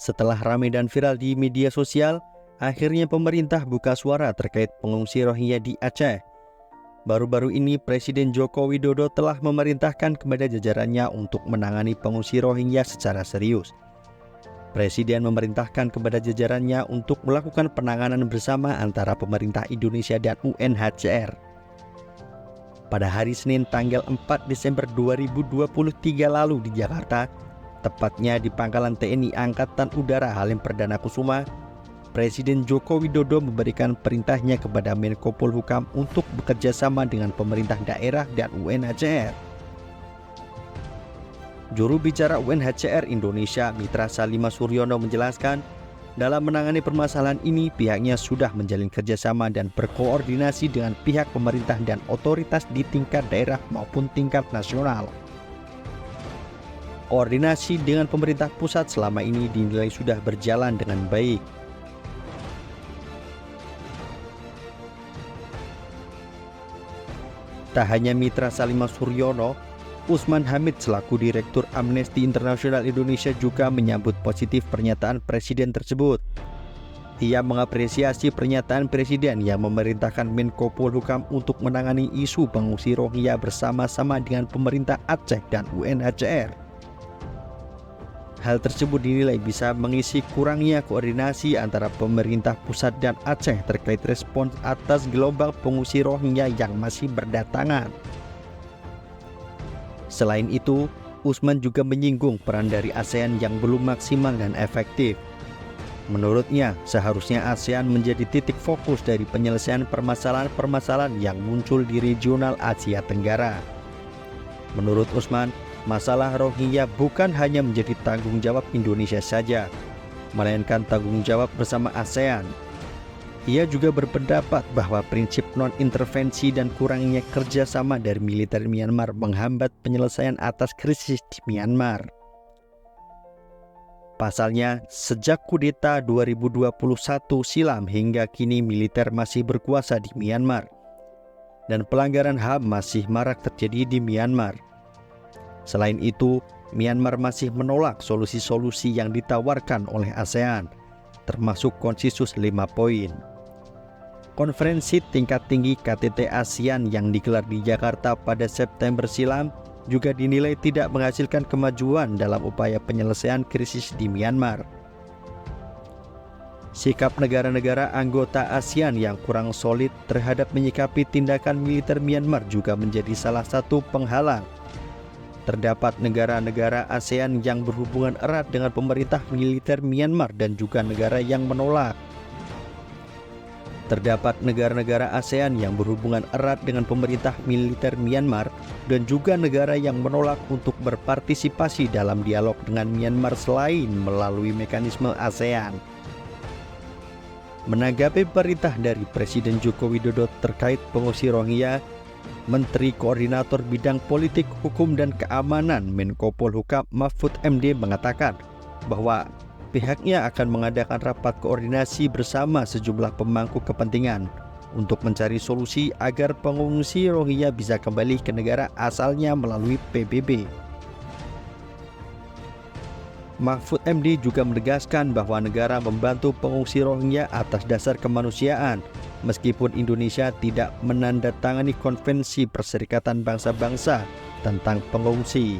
Setelah ramai dan viral di media sosial, akhirnya pemerintah buka suara terkait pengungsi Rohingya di Aceh. Baru-baru ini Presiden Joko Widodo telah memerintahkan kepada jajarannya untuk menangani pengungsi Rohingya secara serius. Presiden memerintahkan kepada jajarannya untuk melakukan penanganan bersama antara pemerintah Indonesia dan UNHCR. Pada hari Senin tanggal 4 Desember 2023 lalu di Jakarta, tepatnya di Pangkalan TNI Angkatan Udara Halim Perdana Kusuma, Presiden Joko Widodo memberikan perintahnya kepada Menko Polhukam untuk bekerja sama dengan pemerintah daerah dan UNHCR. Juru bicara UNHCR Indonesia, Mitra Salima Suryono menjelaskan, dalam menangani permasalahan ini pihaknya sudah menjalin kerjasama dan berkoordinasi dengan pihak pemerintah dan otoritas di tingkat daerah maupun tingkat nasional. Koordinasi dengan pemerintah pusat selama ini dinilai sudah berjalan dengan baik. Tak hanya Mitra Salima Suryono, Usman Hamid selaku Direktur Amnesty International Indonesia juga menyambut positif pernyataan Presiden tersebut. Ia mengapresiasi pernyataan Presiden yang memerintahkan Menko Polhukam untuk menangani isu pengungsi Rohingya bersama-sama dengan pemerintah Aceh dan UNHCR. Hal tersebut dinilai bisa mengisi kurangnya koordinasi antara pemerintah pusat dan Aceh terkait respons atas gelombang pengungsi Rohingya yang masih berdatangan. Selain itu, Usman juga menyinggung peran dari ASEAN yang belum maksimal dan efektif. Menurutnya, seharusnya ASEAN menjadi titik fokus dari penyelesaian permasalahan-permasalahan yang muncul di regional Asia Tenggara. Menurut Usman, masalah Rohingya bukan hanya menjadi tanggung jawab Indonesia saja, melainkan tanggung jawab bersama ASEAN. Ia juga berpendapat bahwa prinsip non-intervensi dan kurangnya kerjasama dari militer Myanmar menghambat penyelesaian atas krisis di Myanmar. Pasalnya, sejak kudeta 2021 silam hingga kini militer masih berkuasa di Myanmar, dan pelanggaran HAM masih marak terjadi di Myanmar. Selain itu, Myanmar masih menolak solusi-solusi yang ditawarkan oleh ASEAN, termasuk konsensus 5 poin. Konferensi tingkat tinggi KTT ASEAN yang digelar di Jakarta pada September silam juga dinilai tidak menghasilkan kemajuan dalam upaya penyelesaian krisis di Myanmar. Sikap negara-negara anggota ASEAN yang kurang solid terhadap menyikapi tindakan militer Myanmar juga menjadi salah satu penghalang. Terdapat negara-negara ASEAN yang berhubungan erat dengan pemerintah militer Myanmar dan juga negara yang menolak. Terdapat negara-negara ASEAN yang berhubungan erat dengan pemerintah militer Myanmar dan juga negara yang menolak untuk berpartisipasi dalam dialog dengan Myanmar selain melalui mekanisme ASEAN. Menanggapi perintah dari Presiden Joko Widodo terkait pengungsi Rohingya, Menteri Koordinator Bidang Politik, Hukum, dan Keamanan Menko Polhukam Mahfud MD mengatakan bahwa pihaknya akan mengadakan rapat koordinasi bersama sejumlah pemangku kepentingan untuk mencari solusi agar pengungsi Rohingya bisa kembali ke negara asalnya melalui PBB. Mahfud MD juga menegaskan bahwa negara membantu pengungsi Rohingya atas dasar kemanusiaan, meskipun Indonesia tidak menandatangani Konvensi Perserikatan Bangsa-Bangsa tentang pengungsi.